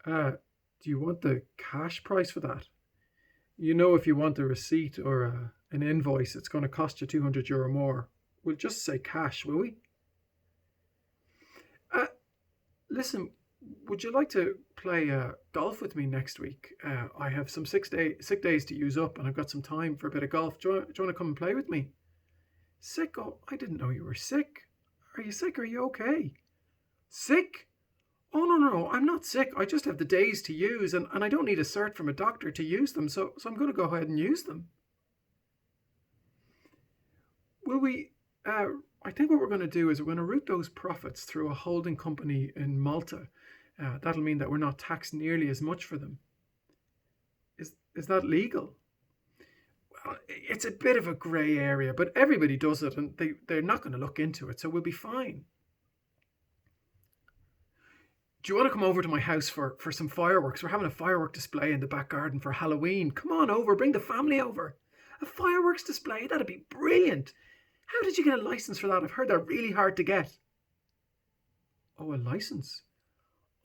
Do you want the cash price for that? You know, if you want a receipt or an invoice, it's going to cost you €200 more. We'll just say cash, will we? Uh, Listen, would you like to play golf with me next week? I have some sick days to use up, and I've got some time for a bit of golf. Do you want to come and play with me? Sick? Oh, I didn't know you were sick. Are you sick? Are you okay? Sick? Oh, no, no, no, I'm not sick. I just have the days to use, and I don't need a cert from a doctor to use them, so I'm going to go ahead and use them. Will we? I think what we're going to do is we're going to route those profits through a holding company in Malta. That'll mean that we're not taxed nearly as much for them. Is that legal? Well, it's a bit of a grey area, but everybody does it, and they're not going to look into it, so we'll be fine. Do you want to come over to my house for some fireworks? We're having a firework display in the back garden for Halloween. Come on over, bring the family over. A fireworks display? That'd be brilliant. How did you get a license for that? I've heard they're really hard to get. Oh, a license?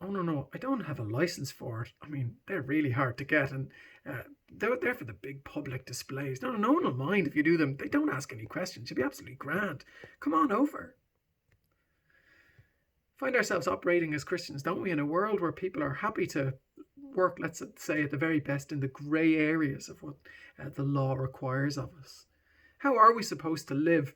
Oh, no, no, I don't have a license for it. I mean, they're really hard to get, and they're for the big public displays. No, no one will mind if you do them. They don't ask any questions. You'll be absolutely grand. Come on over. Find ourselves operating as Christians, don't we, in a world where people are happy to work, let's say, at the very best in the grey areas of what the law requires of us. How are we supposed to live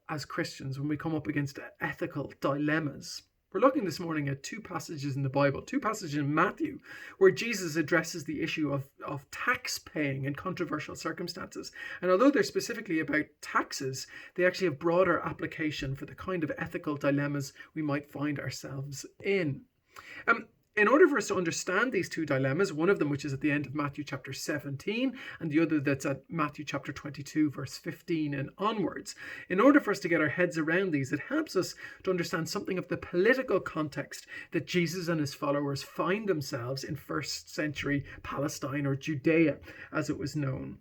as Christians when we come up against ethical dilemmas? We're looking this morning at two passages in the Bible, two passages in Matthew, where Jesus addresses the issue of tax paying in controversial circumstances. And although they're specifically about taxes, they actually have broader application for the kind of ethical dilemmas we might find ourselves in. In order for us to understand these two dilemmas, one of them which is at the end of Matthew chapter 17 and the other that's at Matthew chapter 22 verse 15 and onwards, in order for us to get our heads around these, it helps us to understand something of the political context that Jesus and his followers find themselves in first century Palestine, or Judea as it was known.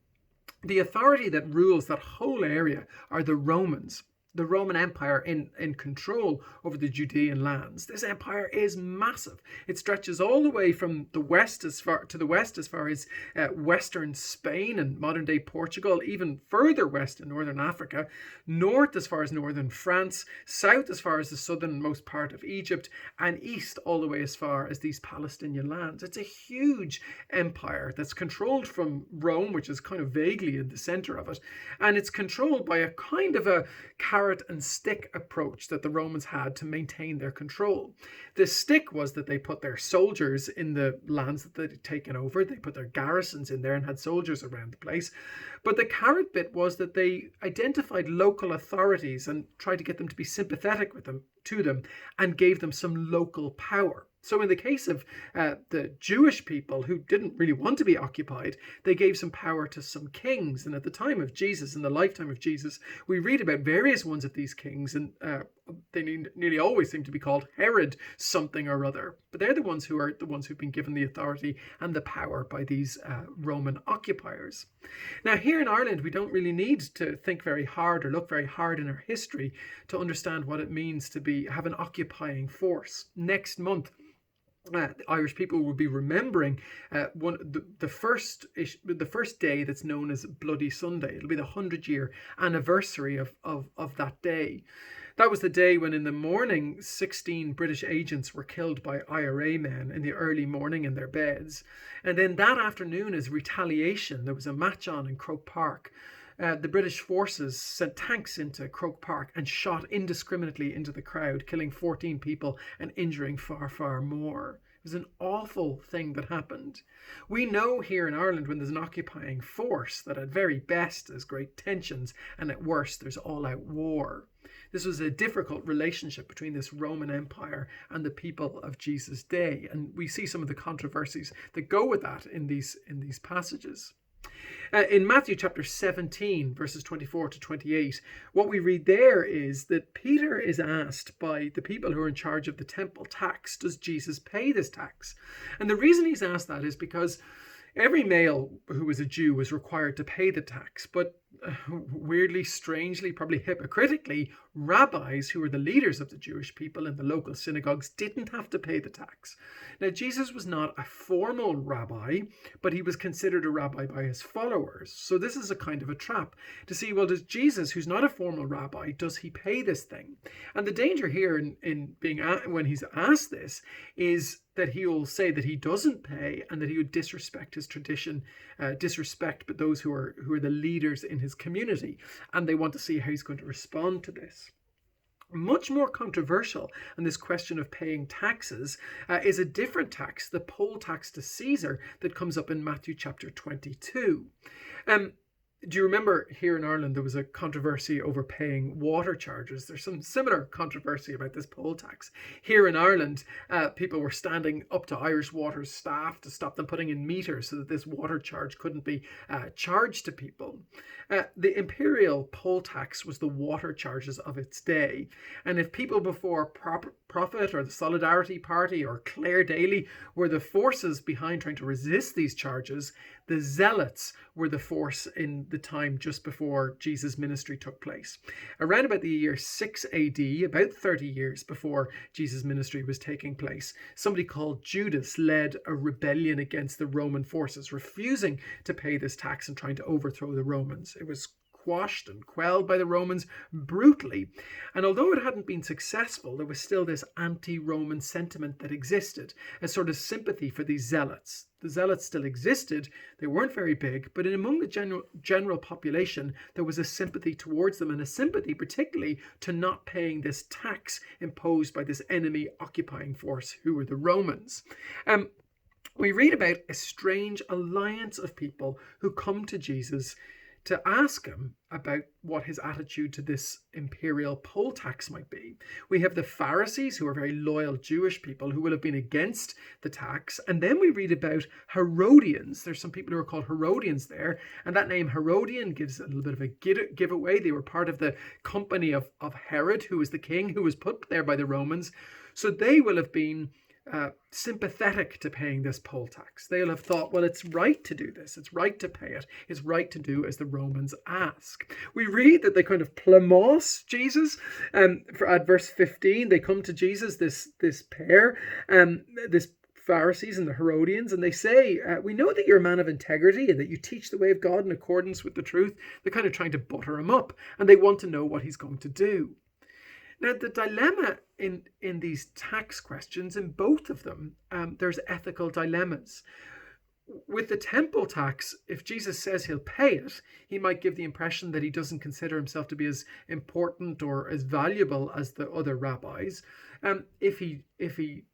The authority that rules that whole area are the Romans. The Roman Empire in control over the Judean lands. This empire is massive. It stretches all the way from the west as far as western Spain and modern day Portugal, even further west in northern Africa, north as far as northern France, south as far as the southernmost part of Egypt, and east all the way as far as these Palestinian lands. It's a huge empire that's controlled from Rome, which is kind of vaguely in the center of it, and it's controlled by a kind of a carrot and stick approach that the Romans had to maintain their control. The stick was that they put their soldiers in the lands that they'd taken over. They put their garrisons in there and had soldiers around the place. But the carrot bit was that they identified local authorities and tried to get them to be sympathetic to them and gave them some local power. So in the case of the Jewish people who didn't really want to be occupied, they gave some power to some kings. And at the time of Jesus, in the lifetime of Jesus, we read about various ones of these kings, and they nearly always seem to be called Herod something or other. But they're the ones who've been given the authority and the power by these Roman occupiers. Now, here in Ireland, we don't really need to think very hard or look very hard in our history to understand what it means to have an occupying force. Next month, the Irish people will be remembering the first day that's known as Bloody Sunday. It'll be the 100-year anniversary of that day. That was the day when in the morning 16 British agents were killed by IRA men in the early morning in their beds. And then that afternoon, as retaliation, there was a match on in Croke Park. The British forces sent tanks into Croke Park and shot indiscriminately into the crowd, killing 14 people and injuring far, far more. It was an awful thing that happened. We know here in Ireland, when there's an occupying force, that at very best there's great tensions and at worst there's all-out war. This was a difficult relationship between this Roman Empire and the people of Jesus' day, and we see some of the controversies that go with that in these passages. In Matthew chapter 17, verses 24 to 28, what we read there is that Peter is asked by the people who are in charge of the temple tax, does Jesus pay this tax? And the reason he's asked that is because every male who was a Jew was required to pay the tax, but weirdly, strangely, probably hypocritically, rabbis who were the leaders of the Jewish people in the local synagogues didn't have to pay the tax. Now, Jesus was not a formal rabbi, but he was considered a rabbi by his followers. So this is a kind of a trap to see, well, does Jesus, who's not a formal rabbi, does he pay this thing? And the danger here in being when he's asked this is that he will say that he doesn't pay and that he would disrespect his tradition, but those who are the leaders in his community, and they want to see how he's going to respond to this. Much more controversial on this question of paying taxes is a different tax, the poll tax to Caesar, that comes up in Matthew chapter 22. Do you remember here in Ireland there was a controversy over paying water charges? There's some similar controversy about this poll tax. Here in Ireland, people were standing up to Irish Water's staff to stop them putting in meters so that this water charge couldn't be charged to people. The imperial poll tax was the water charges of its day. And if people before Profit or the Solidarity Party or Clare Daly were the forces behind trying to resist these charges, the Zealots were the force in the time just before Jesus' ministry took place. Around about the year 6 AD, about 30 years before Jesus' ministry was taking place, somebody called Judas led a rebellion against the Roman forces, refusing to pay this tax and trying to overthrow the Romans. It was quashed and quelled by the Romans brutally. And although it hadn't been successful, there was still this anti-Roman sentiment that existed, a sort of sympathy for these zealots. The zealots still existed, they weren't very big, but among the general population, there was a sympathy towards them, and a sympathy particularly to not paying this tax imposed by this enemy occupying force, who were the Romans. We read about a strange alliance of people who come to Jesus to ask him about what his attitude to this imperial poll tax might be. We have the Pharisees, who are very loyal Jewish people who will have been against the tax. And then we read about Herodians. There's some people who are called Herodians there. And that name Herodian gives a little bit of a giveaway. They were part of the company of Herod, who was the king who was put there by the Romans. So they will have been sympathetic to paying this poll tax. They'll have thought, well, it's right to do this. It's right to pay it. It's right to do as the Romans ask. We read that they kind of plamos Jesus. At verse 15, they come to Jesus, this pair, this Pharisees and the Herodians, and they say, we know that you're a man of integrity and that you teach the way of God in accordance with the truth. They're kind of trying to butter him up, and they want to know what he's going to do. Now, the dilemma in these tax questions, in both of them, there's ethical dilemmas. With the temple tax, if Jesus says he'll pay it, he might give the impression that he doesn't consider himself to be as important or as valuable as the other rabbis. If he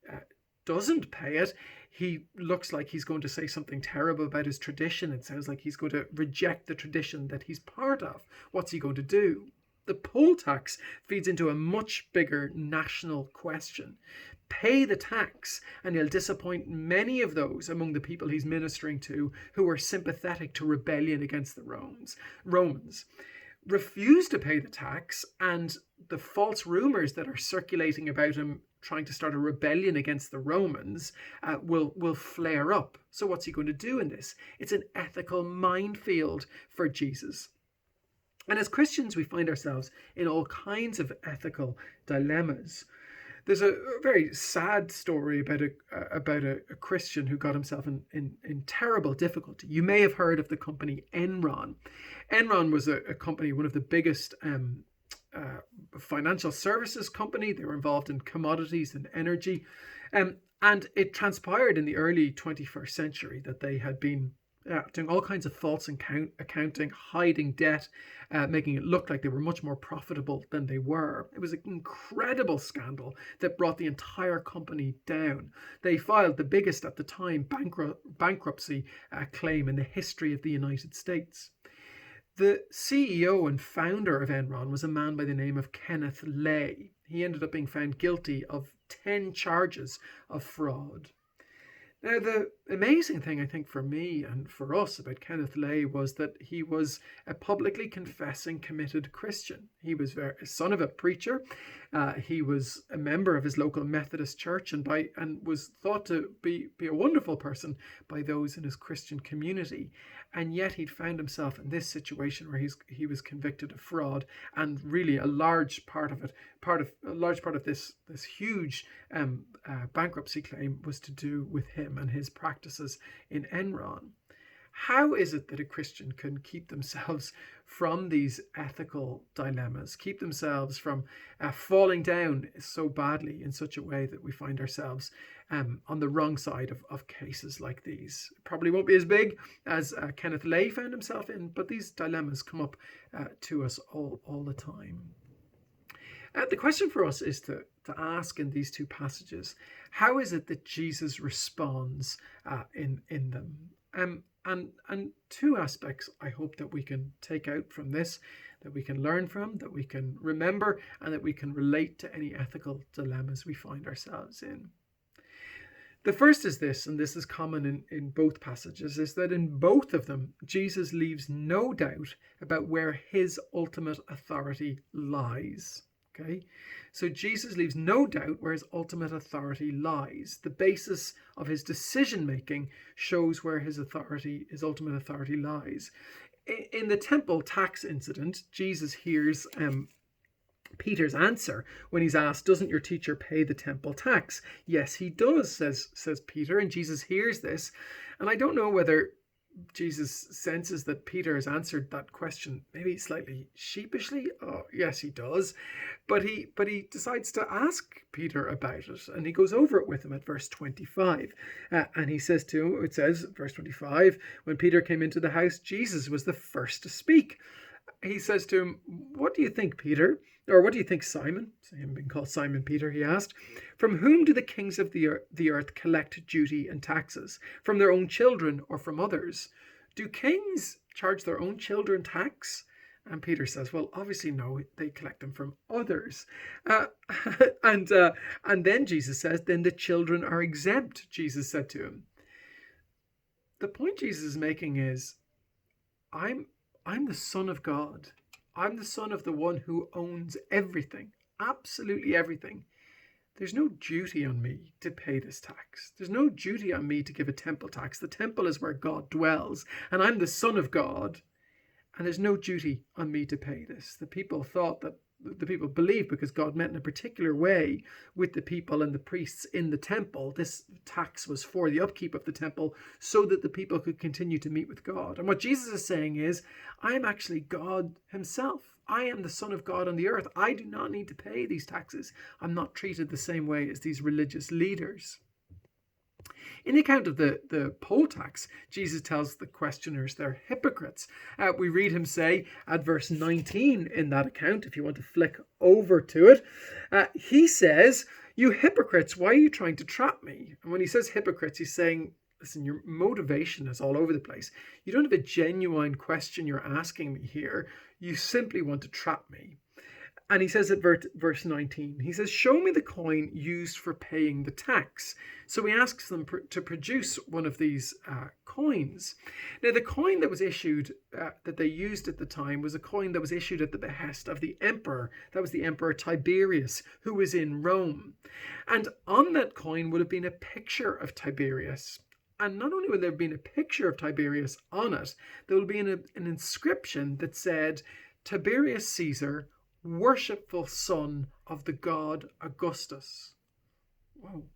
doesn't pay it, he looks like he's going to say something terrible about his tradition. It sounds like he's going to reject the tradition that he's part of. What's he going to do? The poll tax feeds into a much bigger national question. Pay the tax, and he'll disappoint many of those among the people he's ministering to who are sympathetic to rebellion against the Romans. Refuse to pay the tax, and the false rumors that are circulating about him trying to start a rebellion against the Romans will flare up. So what's he going to do in this? It's an ethical minefield for Jesus. And as Christians, we find ourselves in all kinds of ethical dilemmas. There's a very sad story about a Christian who got himself in terrible difficulty. You may have heard of the company Enron. Enron was a company, one of the biggest financial services company. They were involved in commodities and energy. And it transpired in the early 21st century that they had been doing all kinds of false accounting, hiding debt, making it look like they were much more profitable than they were. It was an incredible scandal that brought the entire company down. They filed the biggest at the time bankruptcy claim in the history of the United States. The CEO and founder of Enron was a man by the name of Kenneth Lay. He ended up being found guilty of 10 charges of fraud. Now, the amazing thing, I think, for me and for us about Kenneth Lay was that he was a publicly confessing, committed Christian. He was a son of a preacher, He was a member of his local Methodist church and was thought to be a wonderful person by those in his Christian community. And yet he'd found himself in this situation where he was convicted of fraud, and really a large part of this huge bankruptcy claim was to do with him and his practices in Enron. How is it that a Christian can keep themselves from these ethical dilemmas, keep themselves from falling down so badly in such a way that we find ourselves on the wrong side of cases like these? Probably won't be as big as Kenneth Lay found himself in, but these dilemmas come up to us all the time. The question for us is to ask in these two passages, how is it that Jesus responds in them? And two aspects I hope that we can take out from this, that we can learn from, that we can remember, and that we can relate to any ethical dilemmas we find ourselves in. The first is this, and this is common in both passages, is that in both of them, Jesus leaves no doubt about where his ultimate authority lies. Okay, so Jesus leaves no doubt where his ultimate authority lies. The basis of his decision making shows where his ultimate authority lies. In the temple tax incident, Jesus hears Peter's answer when he's asked, "Doesn't your teacher pay the temple tax?" "Yes, he does," says Peter, and Jesus hears this. And I don't know whether Jesus senses that Peter has answered that question maybe slightly sheepishly. Oh, yes, he does. But he decides to ask Peter about it, and he goes over it with him at verse 25. And he says to him, it says, verse 25, when Peter came into the house, Jesus was the first to speak. He says to him, "What do you think, Peter? Or what do you think, Simon?" So him being called Simon Peter, he asked. "From whom do the kings of the earth collect duty and taxes? From their own children or from others? Do kings charge their own children tax?" And Peter says, "Well, obviously no, they collect them from others." And then Jesus says, "Then the children are exempt," Jesus said to him. The point Jesus is making is, I'm the Son of God. I'm the son of the one who owns everything, absolutely everything. There's no duty on me to pay this tax. There's no duty on me to give a temple tax. The temple is where God dwells, and I'm the Son of God, and there's no duty on me to pay this. The people believed, because God met in a particular way with the people and the priests in the temple, this tax was for the upkeep of the temple so that the people could continue to meet with God. And what Jesus is saying is, I am actually God himself. I am the Son of God on the earth. I do not need to pay these taxes. I'm not treated the same way as these religious leaders. In the account of the poll tax, Jesus tells the questioners they're hypocrites. We read him say at verse 19 in that account, if you want to flick over to it, he says, "You hypocrites, why are you trying to trap me?" And when he says hypocrites, he's saying, listen, your motivation is all over the place. You don't have a genuine question you're asking me here. You simply want to trap me. And he says at verse 19, he says, "Show me the coin used for paying the tax." So he asks them to produce one of these coins. Now, the coin that was issued, that they used at the time, was a coin that was issued at the behest of the emperor. That was the Emperor Tiberius, who was in Rome. And on that coin would have been a picture of Tiberius. And not only would there have been a picture of Tiberius on it, there would be an inscription that said, "Tiberius Caesar, worshipful son of the god Augustus." Whoa.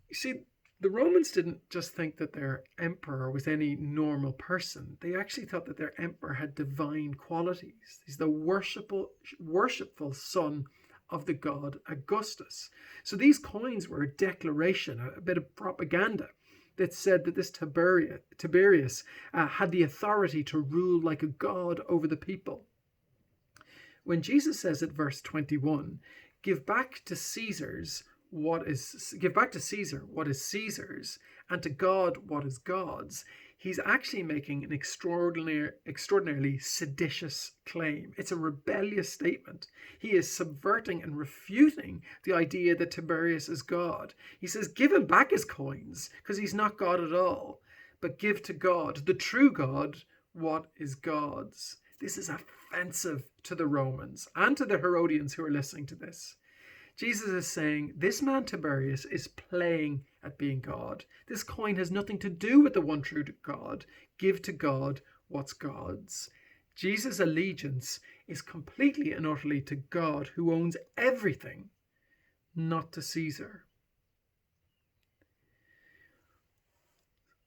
You see, the Romans didn't just think that their emperor was any normal person. They actually thought that their emperor had divine qualities. He's the worshipful son of the god Augustus. So these coins were a declaration, a bit of propaganda that said that this Tiberius had the authority to rule like a god over the people. When Jesus says at verse 21, give back to Caesar what is Caesar's, and to God what is God's, he's actually making an extraordinarily seditious claim. It's a rebellious statement. He is subverting and refuting the idea that Tiberius is God. He says, give him back his coins, because he's not God at all, but give to God, the true God, what is God's. This is offensive to the Romans and to the Herodians who are listening to this. Jesus is saying, this man Tiberius is playing at being God. This coin has nothing to do with the one true God. Give to God what's God's. Jesus' allegiance is completely and utterly to God, who owns everything, not to Caesar.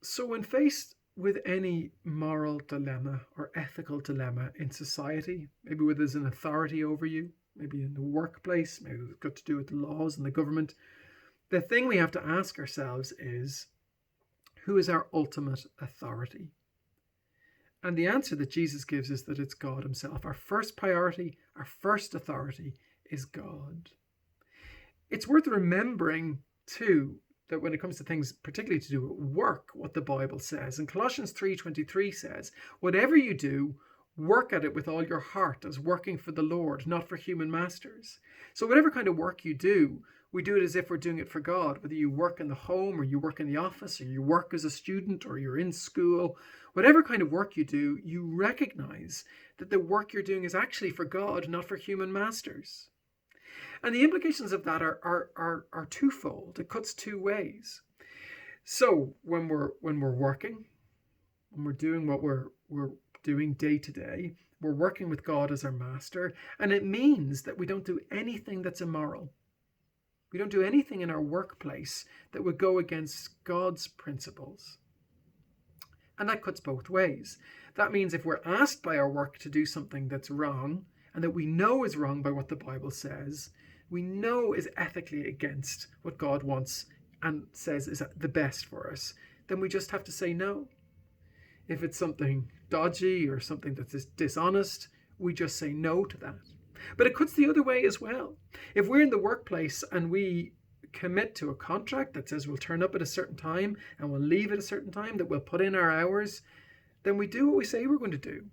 So when faced with any moral dilemma or ethical dilemma in society, maybe where there's an authority over you, maybe in the workplace, maybe it's got to do with the laws and the government, the thing we have to ask ourselves is, who is our ultimate authority? And the answer that Jesus gives is that it's God himself. Our first priority, our first authority is God. It's worth remembering, too, that when it comes to things particularly to do with work, what the Bible says. And Colossians 3:23 says, whatever you do, work at it with all your heart as working for the Lord, not for human masters. So whatever kind of work you do, we do it as if we're doing it for God. Whether you work in the home or you work in the office or you work as a student or you're in school, whatever kind of work you do, you recognize that the work you're doing is actually for God, not for human masters. And the implications of that are twofold. It cuts two ways. So when we're working, when we're doing what we're doing day to day, we're working with God as our master, and it means that we don't do anything that's immoral. We don't do anything in our workplace that would go against God's principles. And that cuts both ways. That means if we're asked by our work to do something that's wrong, and that we know is wrong by what the Bible says, we know is ethically against what God wants and says is the best for us, then we just have to say no. If it's something dodgy or something that's dishonest, we just say no to that. But it cuts the other way as well. If we're in the workplace and we commit to a contract that says we'll turn up at a certain time and we'll leave at a certain time, that we'll put in our hours, then we do what we say we're going to do.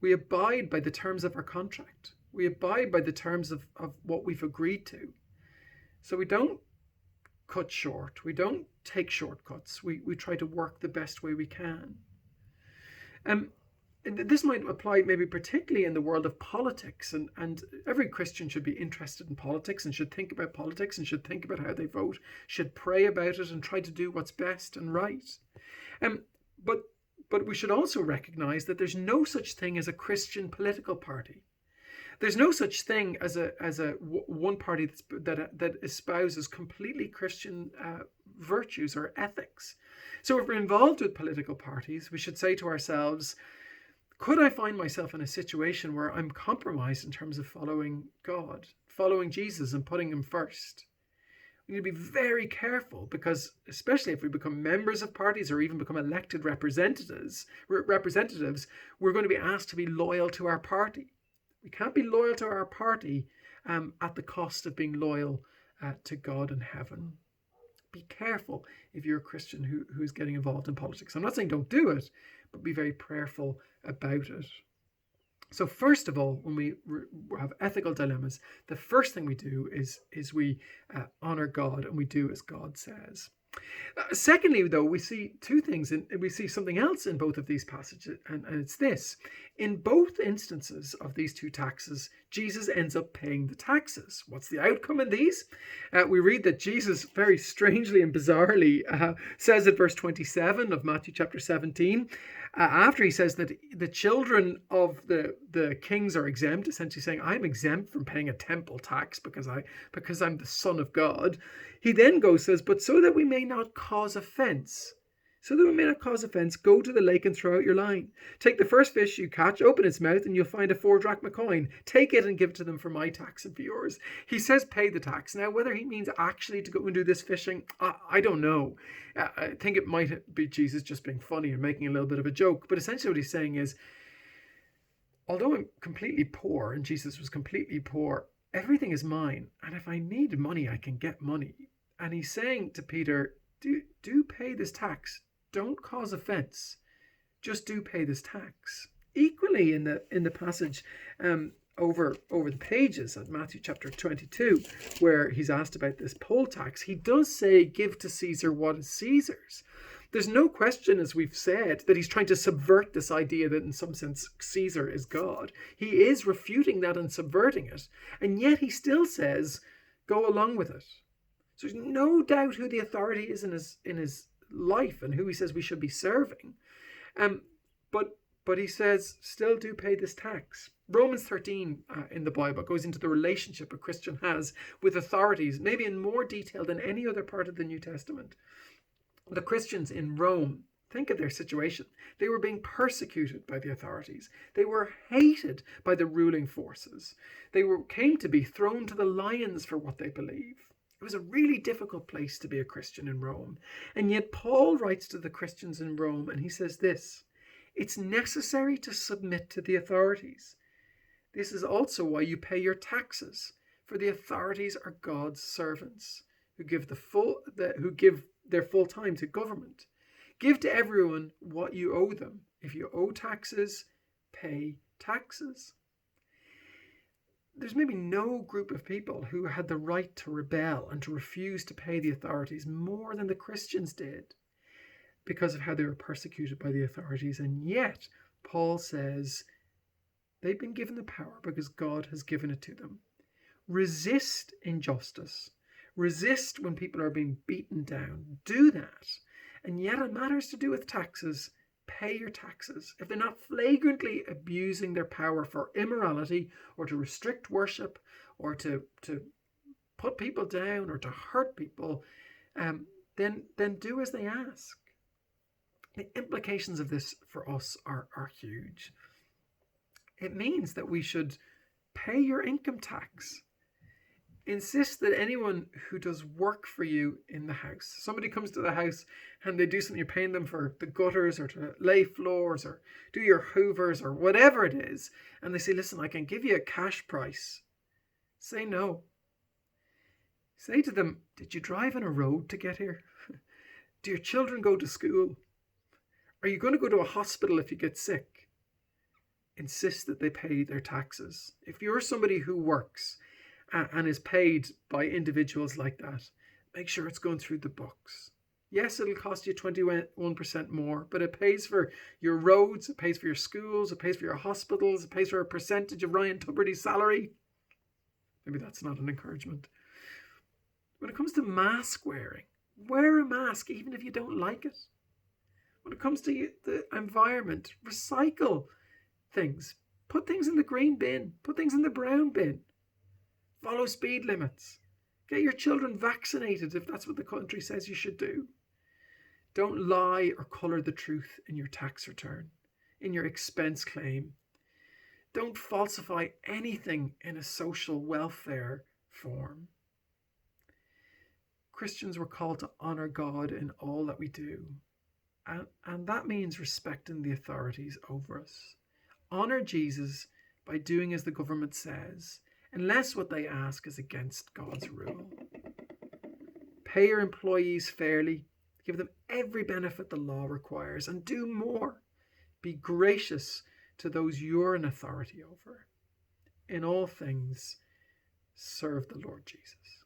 We abide by the terms of our contract. We abide by the terms of what we've agreed to. So we don't cut short. We don't take shortcuts. We try to work the best way we can. This might apply maybe particularly in the world of politics, and every Christian should be interested in politics and should think about politics and should think about how they vote, should pray about it and try to do what's best and right. But we should also recognize that there's no such thing as a Christian political party. There's no such thing as a one party that espouses completely Christian virtues or ethics. So if we're involved with political parties, we should say to ourselves, could I find myself in a situation where I'm compromised in terms of following God, following Jesus and putting him first? We need to be very careful, because especially if we become members of parties or even become elected representatives, we're going to be asked to be loyal to our party. We can't be loyal to our party at the cost of being loyal to God in heaven. Be careful if you're a Christian who's getting involved in politics. I'm not saying don't do it, but be very prayerful about it. So first of all, when we have ethical dilemmas, the first thing we do is we honor God, and we do as God says. Secondly, though, we see two things, and we see something else in both of these passages, and it's this. In both instances of these two taxes, Jesus ends up paying the taxes. What's the outcome in these? We read that Jesus very strangely and bizarrely says at verse 27 of Matthew chapter 17, after he says that the children of the kings are exempt, essentially saying, I'm exempt from paying a temple tax because I'm the Son of God. He then says, but so that we may not cause offense, go to the lake and throw out your line. Take the first fish you catch, open its mouth, and you'll find a 4-drachma coin. Take it and give it to them for my tax and for yours. He says pay the tax. Now, whether he means actually to go and do this fishing, I don't know. I think it might be Jesus just being funny and making a little bit of a joke. But essentially what he's saying is, although I'm completely poor, and Jesus was completely poor, everything is mine. And if I need money, I can get money. And he's saying to Peter, do pay this tax. Don't cause offense. Just do pay this tax. Equally in the passage over the pages at Matthew chapter 22, where he's asked about this poll tax, he does say, give to Caesar what is Caesar's. There's no question, as we've said, that he's trying to subvert this idea that in some sense Caesar is God. He is refuting that and subverting it, and yet he still says, go along with it. So there's no doubt who the authority is in his life and who he says we should be serving. But he says, still do pay this tax. Romans 13 in the Bible goes into the relationship a Christian has with authorities, maybe in more detail than any other part of the New Testament. The Christians in Rome, think of their situation. They were being persecuted by the authorities. They were hated by the ruling forces. They came to be thrown to the lions for what they believe. It was a really difficult place to be a Christian in Rome. And yet Paul writes to the Christians in Rome and he says this, it's necessary to submit to the authorities. This is also why you pay your taxes, for the authorities are God's servants who give their full time to government. Give to everyone what you owe them. If you owe taxes, pay taxes. There's maybe no group of people who had the right to rebel and to refuse to pay the authorities more than the Christians did because of how they were persecuted by the authorities. And yet, Paul says, they've been given the power because God has given it to them. Resist injustice. Resist when people are being beaten down. Do that. And yet it matters to do with taxes. Pay your taxes. If they're not flagrantly abusing their power for immorality or to restrict worship or to put people down or to hurt people, then do as they ask. The implications of this for us are huge. It means that we should pay your income tax. Insist that anyone who does work for you in the house, somebody comes to the house and they do something, you're paying them for the gutters or to lay floors or do your hoovers or whatever it is, and they say, listen, I can give you a cash price. Say no. Say to them, did you drive on a road to get here? Do your children go to school? Are you going to go to a hospital if you get sick? Insist that they pay their taxes. If you're somebody who works and is paid by individuals like that, make sure it's going through the books. Yes, it'll cost you 21% more, but it pays for your roads, it pays for your schools, it pays for your hospitals, it pays for a percentage of Ryan Tubridy's salary. Maybe that's not an encouragement. When it comes to mask wearing, wear a mask even if you don't like it. When it comes to the environment, recycle things. Put things in the green bin. Put things in the brown bin. Follow speed limits. Get your children vaccinated if that's what the country says you should do. Don't lie or colour the truth in your tax return, in your expense claim. Don't falsify anything in a social welfare form. Christians were called to honour God in all that we do. And that means respecting the authorities over us. Honour Jesus by doing as the government says, unless what they ask is against God's rule. Pay your employees fairly, give them every benefit the law requires, and do more. Be gracious to those you're in authority over. In all things, serve the Lord Jesus.